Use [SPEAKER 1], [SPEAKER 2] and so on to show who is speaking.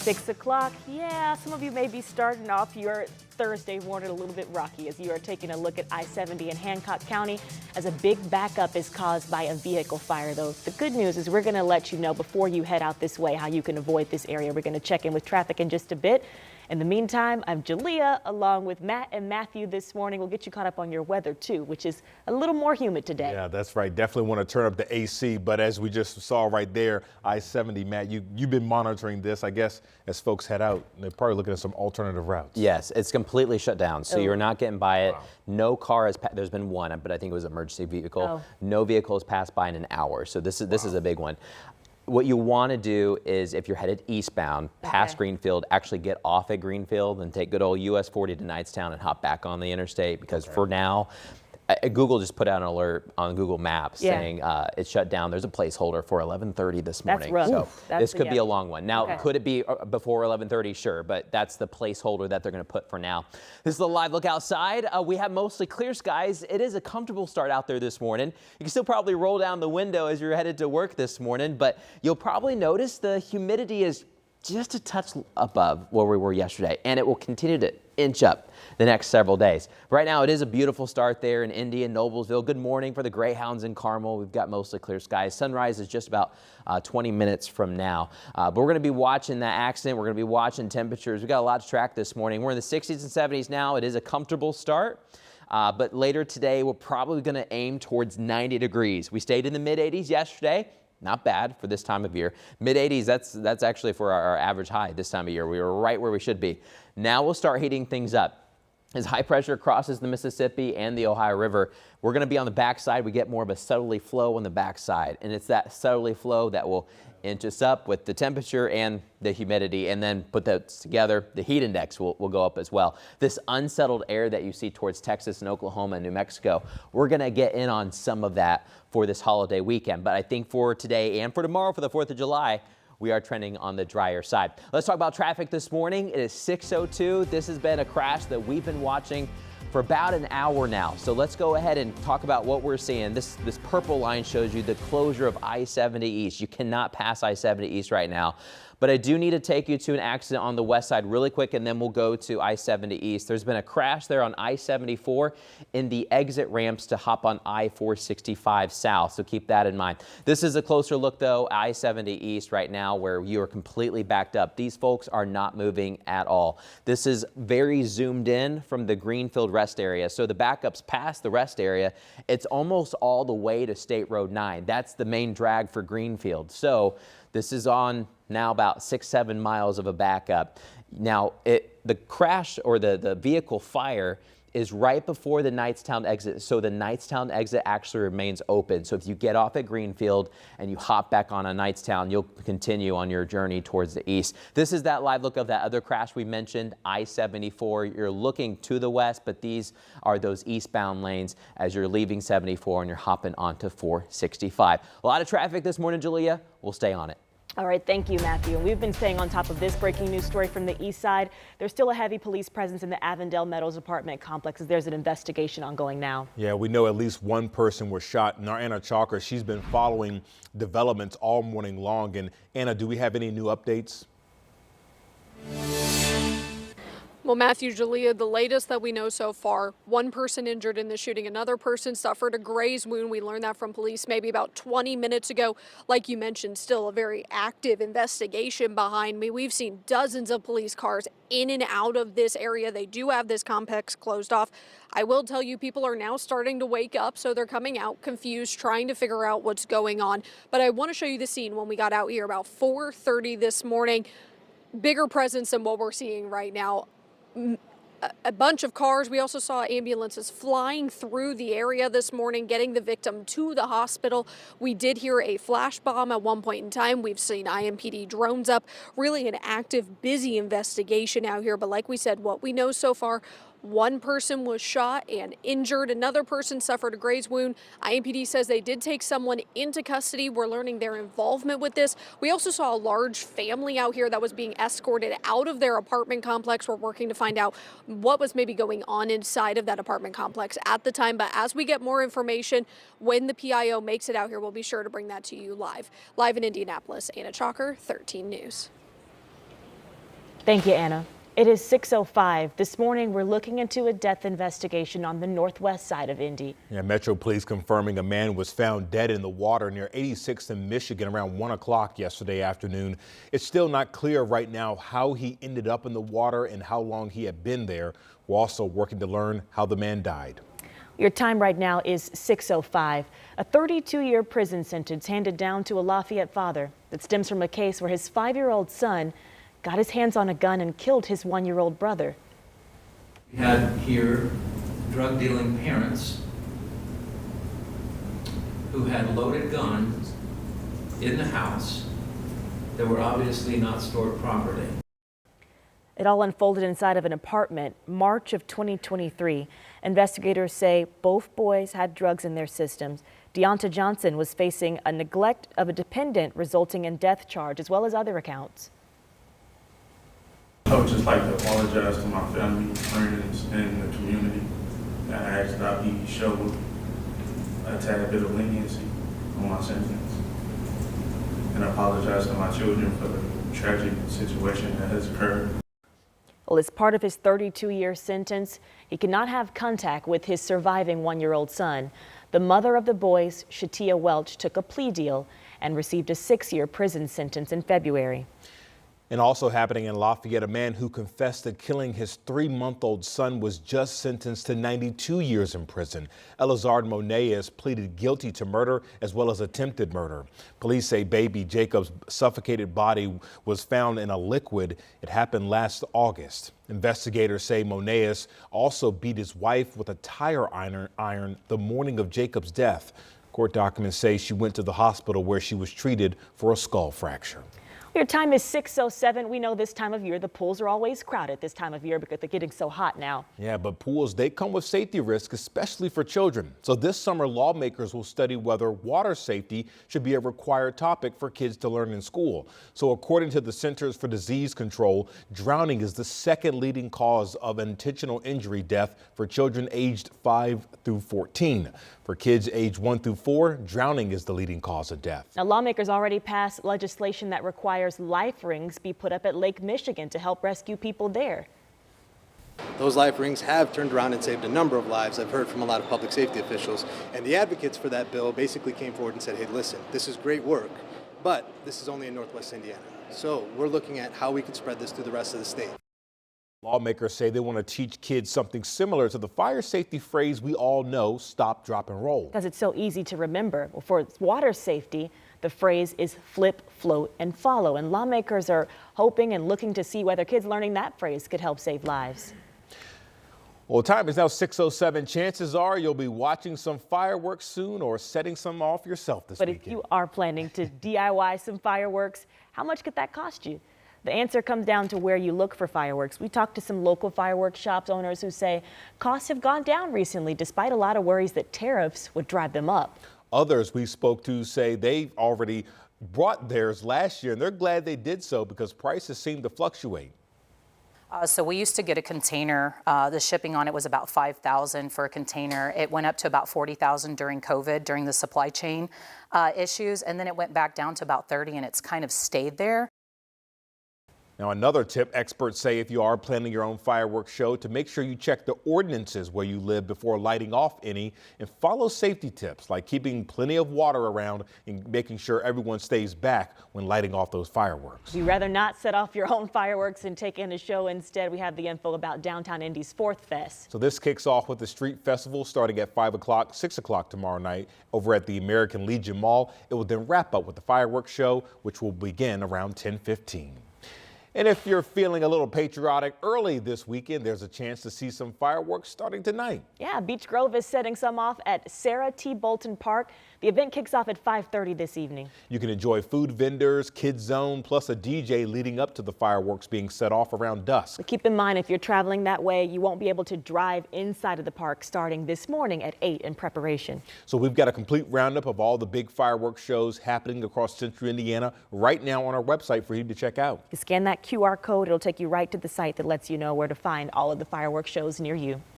[SPEAKER 1] 6 o'clock. Yeah, some of you may be starting off your Thursday morning a little bit rocky as you are taking a look at I-70 in Hancock County as a big backup is caused by a vehicle fire, though. The good news is we're going to let you know before you head out this way how you can avoid this area. We're going to check in with traffic in just a bit. In the meantime, I'm Jalea along with Matt and Matthew this morning. We'll get you caught up on your weather too, which is a little more humid today.
[SPEAKER 2] Yeah, that's right. Definitely want to turn up the AC. But as we just saw right there, I-70, Matt, you've been monitoring this, I guess, as folks head out. They're probably looking at some alternative routes.
[SPEAKER 3] Yes, it's completely shut down. So you're not getting by it. Wow. No car has there's been one, but I think it was an emergency vehicle. No vehicle has passed by in an hour. So this is a big one. What you want to do is, if you're headed eastbound past Greenfield, actually get off at Greenfield and take good old US 40 to Knightstown and hop back on the interstate, because for now, Google just put out an alert on Google Maps saying it's shut down. There's a placeholder for 11:30 this morning.
[SPEAKER 1] That's rough.
[SPEAKER 3] So this could be a long one. Now, could it be before 11:30? Sure, but that's the placeholder that they're going to put for now. This is the live look outside. We have mostly clear skies. It is a comfortable start out there this morning. You can still probably roll down the window as you're headed to work this morning, but you'll probably notice the humidity is just a touch above where we were yesterday, and it will continue to inch up the next several days. Right now, it is a beautiful start there in Indy and Noblesville. Good morning for the Greyhounds in Carmel. We've got mostly clear skies. Sunrise is just about 20 minutes from now. But we're going to be watching that accident. We're going to be watching temperatures. We've got a lot to track this morning. We're in the 60s and 70s now. It is a comfortable start. But later today, we're probably going to aim towards 90 degrees. We stayed in the mid-80s yesterday. Not bad for this time of year. Mid-80s, that's actually for our average high this time of year. We were right where we should be. Now we'll start heating things up. As high pressure crosses the Mississippi and the Ohio River, we're going to be on the backside. We get more of a southerly flow on the backside, and it's that southerly flow that will inch us up with the temperature and the humidity, and then put those together, the heat index will go up as well. This unsettled air that you see towards Texas and Oklahoma and New Mexico, we're going to get in on some of that for this holiday weekend. But I think for today and for tomorrow, for the 4th of July, we are trending on the drier side. Let's talk about traffic this morning. It is 6:02. This has been a crash that we've been watching for about an hour now. So let's go ahead and talk about what we're seeing. This purple line shows you the closure of I-70 East. You cannot pass I-70 East right now. But I do need to take you to an accident on the west side really quick, and then we'll go to I-70 East. There's been a crash there on I-74 in the exit ramps to hop on I-465 South, so keep that in mind. This is a closer look, though, I-70 East right now, where you are completely backed up. These folks are not moving at all. This is very zoomed in from the Greenfield rest area, so the backup's past the rest area. It's almost all the way to State Road 9. That's the main drag for Greenfield. So this is on now about 6-7 miles of a backup. Now, the crash or the vehicle fire is right before the Knightstown exit. So the Knightstown exit actually remains open. So if you get off at Greenfield and you hop back on a Knightstown, you'll continue on your journey towards the east. This is that live look of that other crash we mentioned, I-74. You're looking to the west, but these are those eastbound lanes as you're leaving 74 and you're hopping onto 465. A lot of traffic this morning, Jalea. We'll stay on it.
[SPEAKER 1] All right, thank you, Matthew. And we've been staying on top of this breaking news story from the east side. There's still a heavy police presence in the Avondale Meadows apartment complex as there's an investigation ongoing now. Yeah,
[SPEAKER 2] we know at least one person was shot. And our Anna Chalker, she's been following developments all morning long. And Anna, do we have any new updates?
[SPEAKER 4] Well, Matthew, Jalea, the latest that we know so far, one person injured in the shooting. Another person suffered a graze wound. We learned that from police maybe about 20 minutes ago. Like you mentioned, still a very active investigation behind me. We've seen dozens of police cars in and out of this area. They do have this complex closed off. I will tell you, people are now starting to wake up, so they're coming out confused, trying to figure out what's going on. But I want to show you the scene when we got out here about 4:30 this morning. Bigger presence than what we're seeing right now. A bunch of cars. We also saw ambulances flying through the area this morning, getting the victim to the hospital. We did hear a flash bomb at one point in time. We've seen IMPD drones up. Really an active, busy investigation out here. But like we said, what we know so far, one person was shot and injured. Another person suffered a graze wound. IMPD says they did take someone into custody. We're learning their involvement with this. We also saw a large family out here that was being escorted out of their apartment complex. We're working to find out what was maybe going on inside of that apartment complex at the time. But as we get more information, when the PIO makes it out here, we'll be sure to bring that to you live. Live in Indianapolis, Anna Chalker, 13 News.
[SPEAKER 1] Thank you, Anna. It is 6:05. This morning, we're looking into a death investigation on the northwest side of Indy.
[SPEAKER 2] Yeah, Metro Police confirming a man was found dead in the water near 86th and Michigan around 1 o'clock yesterday afternoon. It's still not clear right now how he ended up in the water and how long he had been there. We're also working to learn how the man died.
[SPEAKER 1] Your time right now is 6:05. A 32-year prison sentence handed down to a Lafayette father that stems from a case where his 5-year-old son got his hands on a gun and killed his 1-year-old brother.
[SPEAKER 5] We had here drug-dealing parents who had loaded guns in the house that were obviously not stored properly.
[SPEAKER 1] It all unfolded inside of an apartment, March of 2023. Investigators say both boys had drugs in their systems. Deonta Johnson was facing a neglect of a dependent resulting in death charge, as well as other accounts.
[SPEAKER 6] I would just like to apologize to my family, friends, and the community. I asked that he showed a tad bit of leniency on my sentence. And I apologize to my children for the tragic situation that has occurred.
[SPEAKER 1] Well, as part of his 32-year sentence, he cannot have contact with his surviving 1-year-old son. The mother of the boys, Shatia Welch, took a plea deal and received a 6-year prison sentence in February.
[SPEAKER 2] And also happening in Lafayette, a man who confessed to killing his 3-month-old son was just sentenced to 92 years in prison. Elizard Monaez pleaded guilty to murder as well as attempted murder. Police say baby Jacob's suffocated body was found in a liquid. It happened last August. Investigators say Monaez also beat his wife with a tire iron the morning of Jacob's death. Court documents say she went to the hospital where she was treated for a skull fracture.
[SPEAKER 1] Your time is 6:07. We know this time of year, the pools are always crowded this time of year because they're getting so hot now.
[SPEAKER 2] Yeah, but pools, they come with safety risks, especially for children. So this summer, lawmakers will study whether water safety should be a required topic for kids to learn in school. So according to the Centers for Disease Control, drowning is the second leading cause of intentional injury death for children aged 5 through 14. For kids aged 1 through 4, drowning is the leading cause of death.
[SPEAKER 1] Now, lawmakers already passed legislation that requires life rings be put up at Lake Michigan to help rescue people there.
[SPEAKER 7] Those life rings have turned around and saved a number of lives. I've heard from a lot of public safety officials. And the advocates for that bill basically came forward and said, hey, listen, this is great work, but this is only in Northwest Indiana. So we're looking at how we can spread this through the rest of the state.
[SPEAKER 2] Lawmakers say they want to teach kids something similar to the fire safety phrase we all know, stop, drop, and roll.
[SPEAKER 1] Because it's so easy to remember. Well, for water safety, the phrase is flip, float, and follow. And lawmakers are hoping and looking to see whether kids learning that phrase could help save lives.
[SPEAKER 2] Well, time is now 6:07. Chances are you'll be watching some fireworks soon or setting some off yourself this weekend.
[SPEAKER 1] But if you are planning to DIY some fireworks, how much could that cost you? The answer comes down to where you look for fireworks. We talked to some local fireworks shops owners who say costs have gone down recently, despite a lot of worries that tariffs would drive them up.
[SPEAKER 2] Others we spoke to say they've already brought theirs last year, and they're glad they did so because prices seem to fluctuate.
[SPEAKER 8] So we used to get a container. The shipping on it was about $5,000 for a container. It went up to about $40,000 during COVID, during the supply chain issues, and then it went back down to about $30,000, and it's kind of stayed there.
[SPEAKER 2] Now, another tip, experts say if you are planning your own fireworks show, to make sure you check the ordinances where you live before lighting off any, and follow safety tips like keeping plenty of water around and making sure everyone stays back when lighting off those fireworks.
[SPEAKER 1] If you'd rather not set off your own fireworks and take in a show instead, we have the info about downtown Indy's 4th Fest.
[SPEAKER 2] So this kicks off with the Street Festival starting at 5 o'clock, 6 o'clock tomorrow night over at the American Legion Mall. It will then wrap up with the fireworks show, which will begin around 10:15. And if you're feeling a little patriotic early this weekend, there's a chance to see some fireworks starting tonight.
[SPEAKER 1] Yeah, Beech Grove is setting some off at Sarah T. Bolton Park. The event kicks off at 5:30 this evening.
[SPEAKER 2] You can enjoy food vendors, kids zone, plus a DJ leading up to the fireworks being set off around dusk.
[SPEAKER 1] But keep in mind, if you're traveling that way, you won't be able to drive inside of the park starting this morning at 8 in preparation.
[SPEAKER 2] So we've got a complete roundup of all the big fireworks shows happening across central Indiana right now on our website for you to check out.
[SPEAKER 1] You scan that QR code, it'll take you right to the site that lets you know where to find all of the fireworks shows near you.